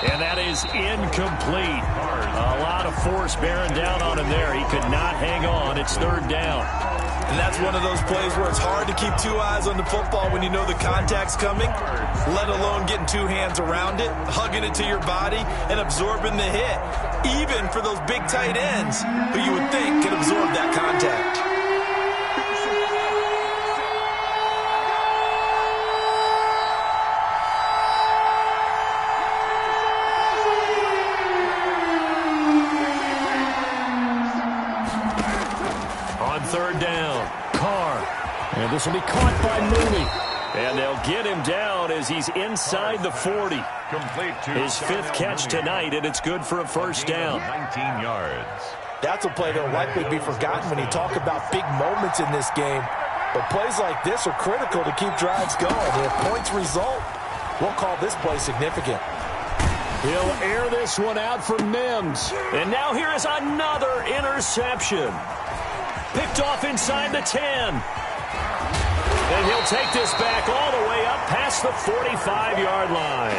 And that is incomplete. A lot of force bearing down on him there. He could not hang on. It's 3rd down. And that's one of those plays where it's hard to keep 2 eyes on the football when you know the contact's coming, let alone getting 2 hands around it, hugging it to your body, and absorbing the hit, even for those big tight ends who you would think could absorb that contact. On 3rd down, Carr. And this will be caught by Mooney. And they'll get him down as he's inside the 40. His 5th catch tonight, and it's good for a 1st down. 19 yards. That's a play that will likely be forgotten when you talk about big moments in this game. But plays like this are critical to keep drives going. And if points result, we'll call this play significant. He'll air this one out for Mims. And now here is another interception. Picked off inside the 10. And he'll take this back all the way up past the 45-yard line.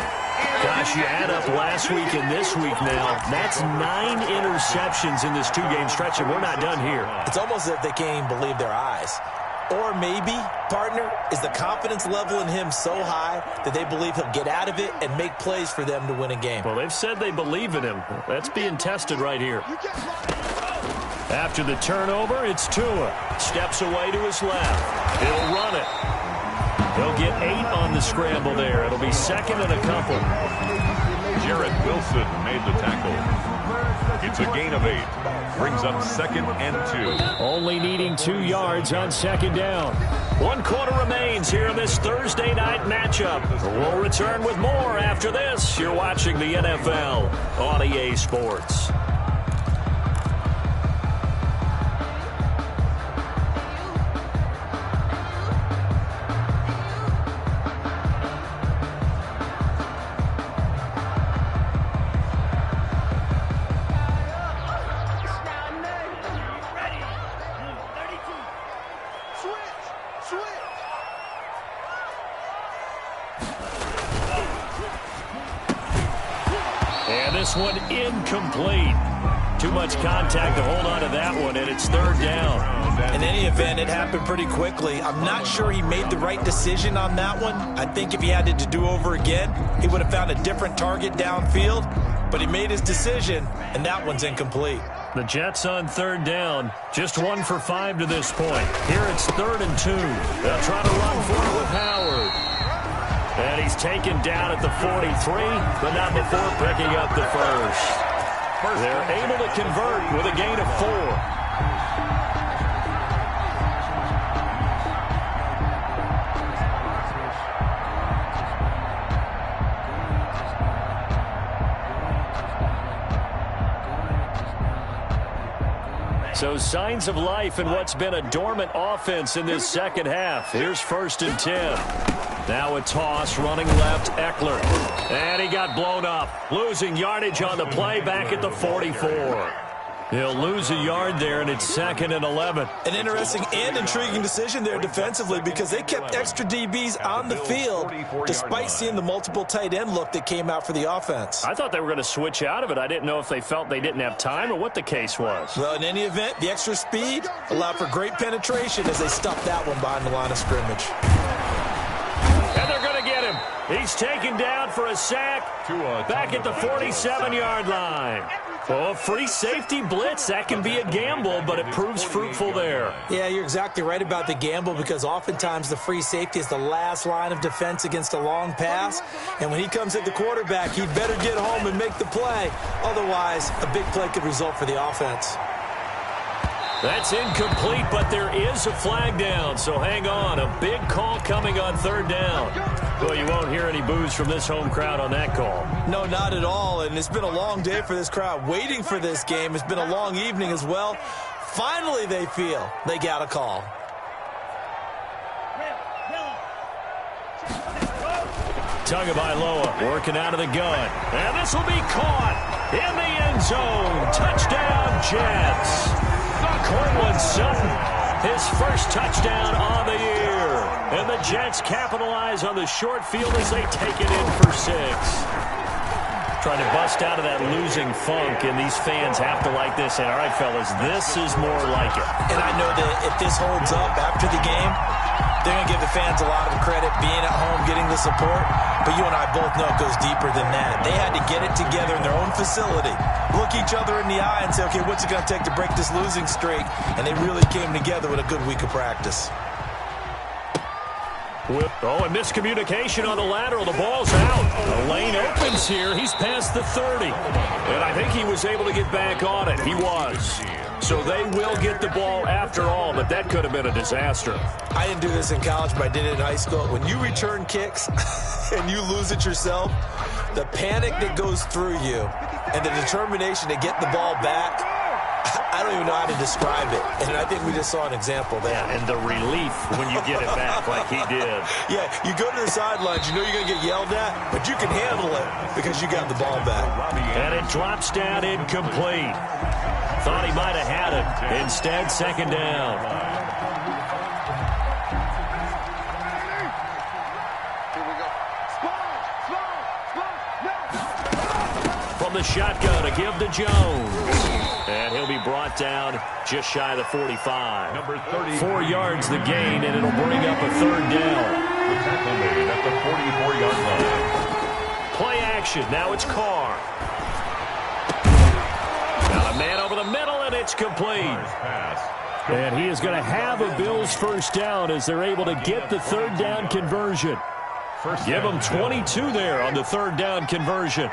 Gosh, you add up last week and this week now. That's 9 interceptions in this 2-game stretch, and we're not done here. It's almost as if they can't even believe their eyes. Or maybe, partner, is the confidence level in him so high that they believe he'll get out of it and make plays for them to win a game. Well, they've said they believe in him. That's being tested right here. After the turnover, it's Tua. Steps away to his left. He'll run it. He'll get 8 on the scramble there. It'll be second and a couple. Jarrett Wilson made the tackle. It's a gain of 8. Brings up second and 2. Only needing 2 yards on second down. 1 quarter remains here in this Thursday night matchup. We'll return with more after this. You're watching the NFL on EA Sports. This one incomplete. Too much contact to hold on to that one, and it's third down. In any event, it happened pretty quickly. I'm not sure he made the right decision on that one. I think if he had it to do over again, he would have found a different target downfield. But he made his decision, and that one's incomplete. The Jets on third down. Just 1 for 5 to this point. Here it's 3rd and 2. They'll try to run for it with Howard. And he's taken down at the 43, but not before picking up the first. They're able to convert with a gain of 4. So signs of life in what's been a dormant offense in this second half. Here's 1st and 10. Now a toss, running left, Eckler. And he got blown up. Losing yardage on the play back at the 44. He'll lose a yard there, and it's 2nd and 11. An interesting and intriguing decision there defensively because they kept extra DBs on the field despite seeing the multiple tight end look that came out for the offense. I thought they were going to switch out of it. I didn't know if they felt they didn't have time or what the case was. Well, in any event, the extra speed allowed for great penetration as they stuffed that one behind the line of scrimmage. And they're going to get him. He's taken down for a sack back at the 47-yard line. Oh, free safety blitz, that can be a gamble, but it proves fruitful there. Yeah, you're exactly right about the gamble because oftentimes the free safety is the last line of defense against a long pass. And when he comes at the quarterback, he'd better get home and make the play. Otherwise, a big play could result for the offense. That's incomplete, but there is a flag down, so hang on. A big call coming on 3rd down. Well, you won't hear any boos from this home crowd on that call. No, not at all, and it's been a long day for this crowd waiting for this game. It's been a long evening as well. Finally, they feel they got a call. Tagovailoa working out of the gun. And this will be caught in the end zone. Touchdown, Jets. Cortland Sutton, his first touchdown on the year. And the Jets capitalize on the short field as they take it in for 6. Trying to bust out of that losing funk, and these fans have to like this. And all right, fellas, this is more like it. And I know that if this holds up after the game, they're going to give the fans a lot of credit being at home, getting the support. But you and I both know it goes deeper than that. They had to get it together in their own facility, look each other in the eye and say, okay, what's it going to take to break this losing streak? And they really came together with a good week of practice. Oh, and miscommunication on the lateral. The ball's out. The lane opens here. He's past the 30. And I think he was able to get back on it. He was. So they will get the ball after all, but that could have been a disaster. I didn't do this in college, but I did it in high school. When you return kicks and you lose it yourself, the panic that goes through you and the determination to get the ball back, I don't even know how to describe it. And I think we just saw an example there. Yeah, and the relief when you get it back like he did. Yeah, you go to the sidelines, you know you're going to get yelled at, but you can handle it because you got the ball back. And it drops down incomplete. Thought he might have had it. Instead, 2nd down. Here we go. Sponge, sponge, sponge. from the shotgun to give to Jones. And he'll be brought down just shy of the 45. Number 30. 4 yards the gain, and it'll bring up a third down. The tackle made at the 44-yard line. Play action. Now it's Carr. Got a man over the middle, and it's complete. And he is going to have a Bills first down as they're able to get the third down conversion. Give them 22 there on the third down conversion.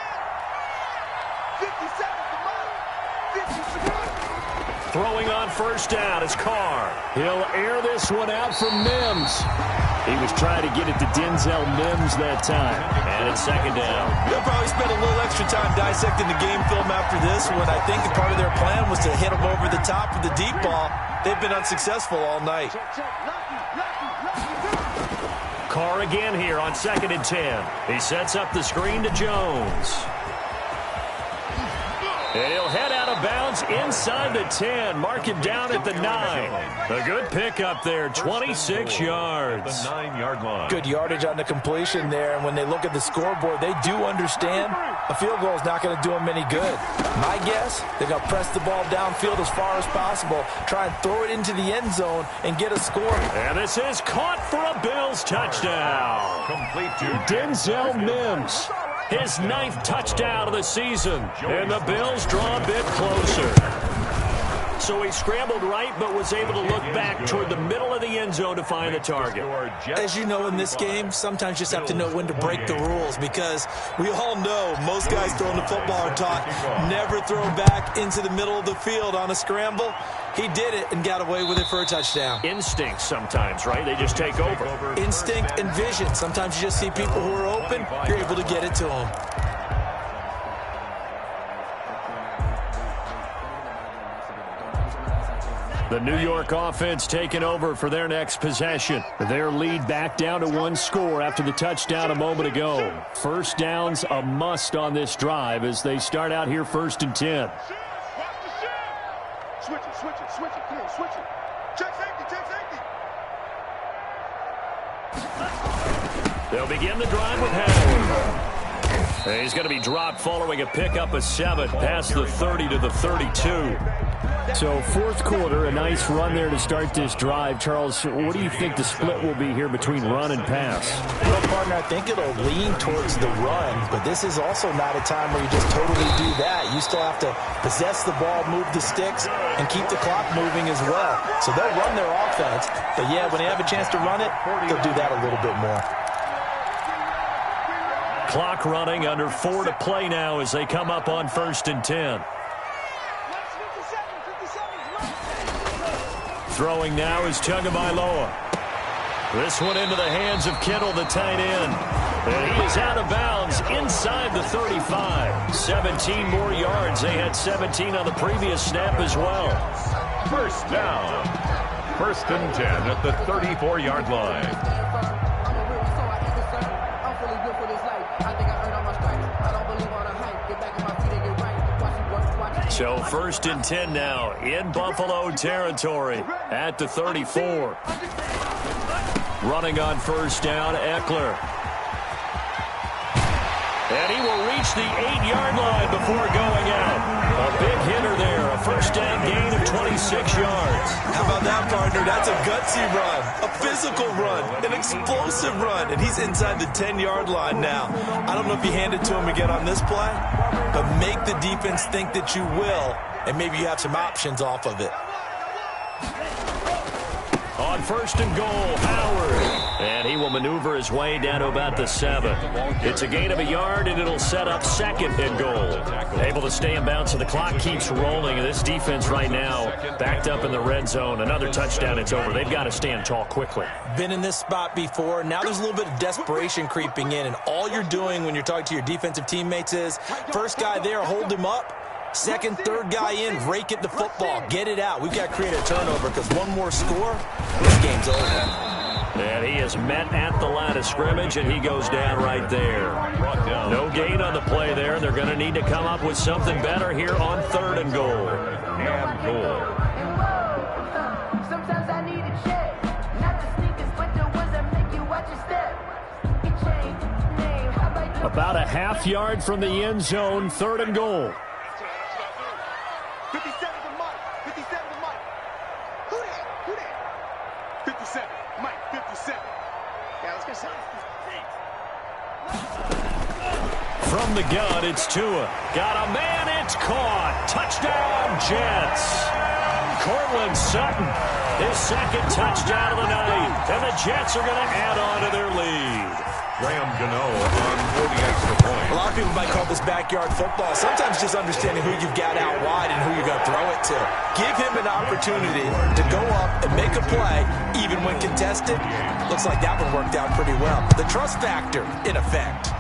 Throwing on first down is Carr. He'll air this one out for Mims. He was trying to get it to Denzel Mims that time. And it's second down. They'll probably spend a little extra time dissecting the game film after this one. I think part of their plan was to hit him over the top of the deep ball. They've been unsuccessful all night. Carr again here on 2nd and 10. He sets up the screen to Jones. And he'll head out of bounds inside the 10. Mark him down at the 9. A good pickup there, 26 yards. The 9-yard line. Good yardage on the completion there. And when they look at the scoreboard, they do understand a field goal is not going to do them any good. My guess, they're going to press the ball downfield as far as possible, try and throw it into the end zone and get a score. And this is caught for a Bills touchdown. Complete to Denzel Mims. His 9th touchdown of the season. And the Bills draw a bit closer. So he scrambled right, but was able to look back toward the middle of the end zone to find the target. As you know, in this game, sometimes you just have to know when to break the rules, because we all know most guys throwing the football are taught never throw back into the middle of the field on a scramble. He did it and got away with it for a touchdown. Instinct sometimes, right? They just take over. Instinct and vision. Sometimes you just see people who are open, you're able to get it to them. The New York offense taking over for their next possession. Their lead back down to 1 score after the touchdown a moment ago. First down's a must on this drive as they start out here 1st and 10. Switch it, come on, switch it. Check safety. They'll begin the drive with Howard. And he's going to be dropped following a pickup of 7 past the 30 to the 32. So 4th quarter, a nice run there to start this drive. Charles, what do you think the split will be here between run and pass? Well, partner, I think it'll lean towards the run, but this is also not a time where you just totally do that. You still have to possess the ball, move the sticks, and keep the clock moving as well. So they'll run their offense, but yeah, when they have a chance to run it, they'll do that a little bit more. Clock running, under 4 to play now as they come up on 1st and 10. Throwing now is Tagovailoa. This one into the hands of Kittle, the tight end. And he is out of bounds inside the 35. 17 more yards. They had 17 on the previous snap as well. First down. 1st and 10 at the 34-yard line. So 1st and 10 now in Buffalo territory at the 34. Running on 1st down, Eckler. And he will reach the 8-yard line before going out. A big hitter there, a 1st down gain of 26 yards. How about that, partner? That's a gutsy run, a physical run, an explosive run, and he's inside the 10-yard line now. I don't know if you hand it to him again on this play, but make the defense think that you will, and maybe you have some options off of it. On 1st and goal, Howard. And he will maneuver his way down to about the 7. It's a gain of a yard, and it'll set up 2nd and goal. Able to stay in bounds, so the clock keeps rolling. And this defense right now backed up in the red zone. Another touchdown, it's over. They've got to stand tall quickly. Been in this spot before. Now there's a little bit of desperation creeping in, and all you're doing when you're talking to your defensive teammates is, first guy there, hold him up. 2nd, 3rd guy in, rake at the football. Get it out. We've got to create a turnover because one more score, this game's over. And he is met at the line of scrimmage, and he goes down right there. No gain on the play there. They're going to need to come up with something better here on 3rd and goal. And goal. Sometimes I need a check, not the sneakers, but the ones that make you watch your step. It changed name. How about About a half yard from the end zone, 3rd and goal. 57 to Mike. 57 to Mike. Who that? Who that? 57. Mike, 57. Yeah, let's get some. From the gun, it's Tua. Got a man, it's caught. Touchdown, Jets. Cortland Sutton, his 2nd touchdown of the night. And the Jets are going to add on to their lead. Graham Gano on for the extra point. A lot of people might call this backyard football. Sometimes just understanding who you've got out wide and who you're going to throw it to. Give him an opportunity to go up and make a play, even when contested. Looks like that one worked out pretty well. The trust factor, in effect.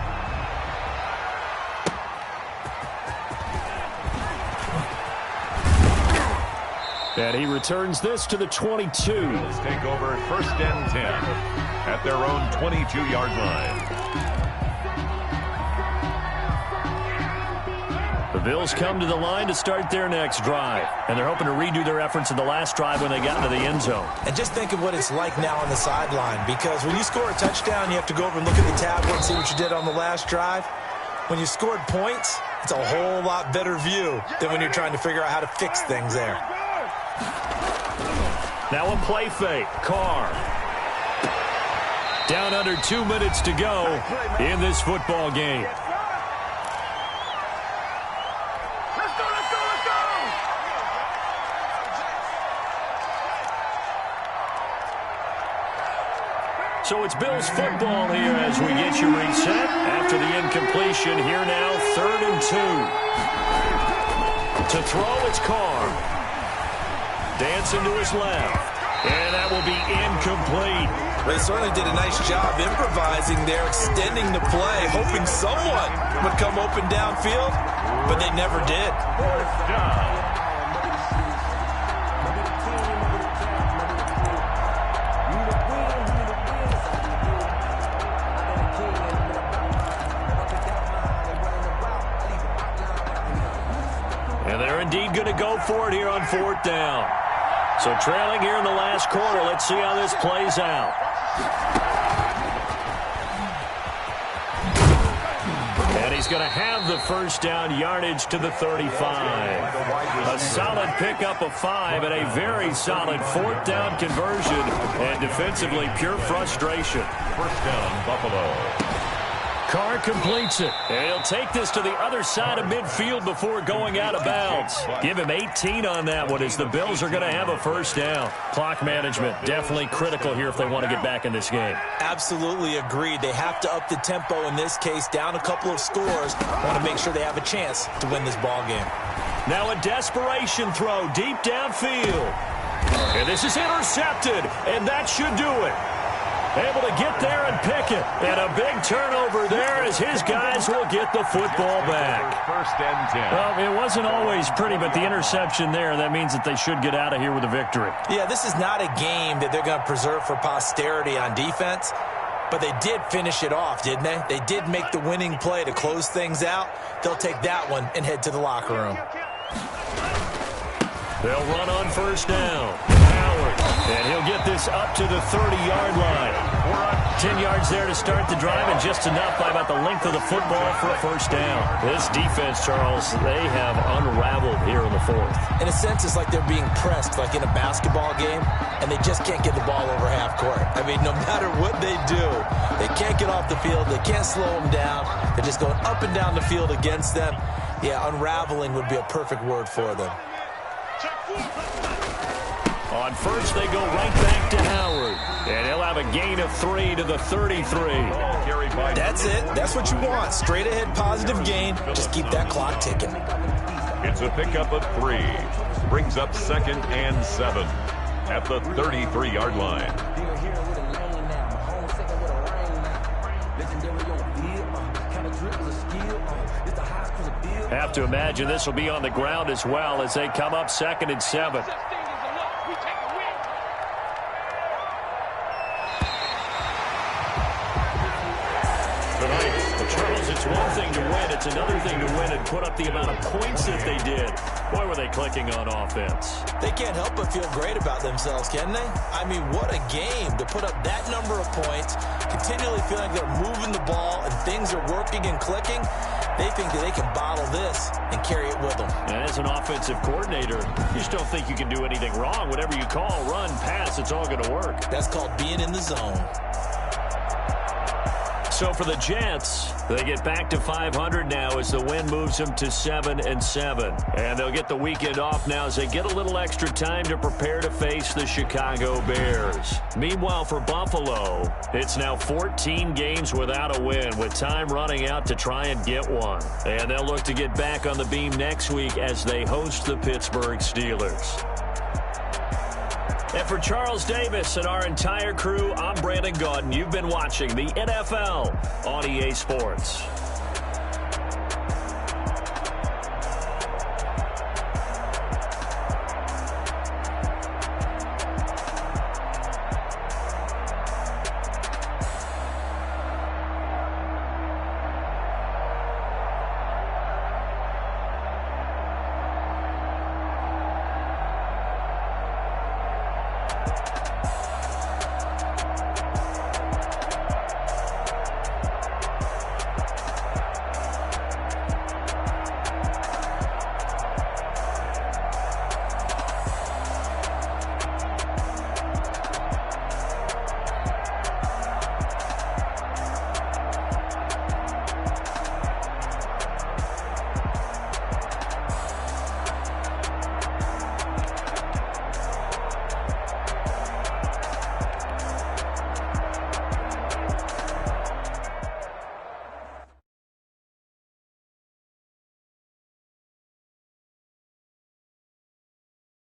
And he returns this to the 22. Let's take over 1st and 10 at their own 22-yard line. The Bills come to the line to start their next drive. And they're hoping to redo their efforts in the last drive when they got into the end zone. And just think of what it's like now on the sideline. Because when you score a touchdown, you have to go over and look at the tablet and see what you did on the last drive. When you scored points, it's a whole lot better view than when you're trying to figure out how to fix things there. Now a play fake. Carr. Down under 2 minutes to go in this football game. Let's go, let's go, let's go! So it's Bills football here as we get you reset. After the incompletion, here now, 3rd and 2. To throw, it's Carr. Dancing to his left. And that will be incomplete. They certainly did a nice job improvising there, extending the play, hoping someone would come open downfield, but they never did. 4th down. And they're indeed going to go for it here on 4th down. So trailing here in the last quarter. Let's see how this plays out. And he's going to have the 1st down, yardage to the 35. A solid pickup of 5 and a very solid 4th down conversion. And defensively, pure frustration. 1st down, Buffalo. Carr completes it. And he'll take this to the other side of midfield before going out of bounds. Give him 18 on that one as the Bills are going to have a 1st down. Clock management definitely critical here if they want to get back in this game. Absolutely agreed. They have to up the tempo in this case, down a couple of scores. Want to make sure they have a chance to win this ball game. Now a desperation throw deep downfield. And this is intercepted, and that should do it. Able to get there and pick it. And a big turnover there as his guys will get the football back. 1st and 10. Well, it wasn't always pretty, but the interception there, that means that they should get out of here with a victory. Yeah, this is not a game that they're going to preserve for posterity on defense, but they did finish it off, didn't they? They did make the winning play to close things out. They'll take that one and head to the locker room. They'll run on 1st down. Howard, and he'll get this up to the 30-yard line. 10 yards there to start the drive, and just enough by about the length of the football for a 1st down. This defense, Charles, they have unraveled here in the 4th. In a sense, it's like they're being pressed, like in a basketball game, and they just can't get the ball over half court. I mean, no matter what they do, they can't get off the field. They can't slow them down. They're just going up and down the field against them. Yeah, unraveling would be a perfect word for them. On 1st, they go right back to Howard. And he'll have a gain of 3 to the 33. That's it. That's what you want. Straight ahead positive gain. Just keep that clock ticking. It's a pickup of 3. Brings up 2nd and 7 at the 33-yard line. Have to imagine this will be on the ground as well as they come up 2nd and 7. Charles, it's one thing to win, it's it's another thing to win and put up the amount of points that they did. Boy, were they clicking on offense. They can't help but feel great about themselves, can they? I mean, what a game to put up that number of points, continually feeling like they're moving the ball and things are working and clicking. They think that they can bottle this and carry it with them. And as an offensive coordinator, you just don't think you can do anything wrong. Whatever you call, run, pass, it's all going to work. That's called being in the zone. So for the Jets, they get back to 500 now as the win moves them to 7-7. And they'll get the weekend off now as they get a little extra time to prepare to face the Chicago Bears. Meanwhile, for Buffalo, it's now 14 games without a win, with time running out to try and get one. And they'll look to get back on the beam next week as they host the Pittsburgh Steelers. And for Charles Davis and our entire crew, I'm Brandon Gaudin. You've been watching the NFL on EA Sports.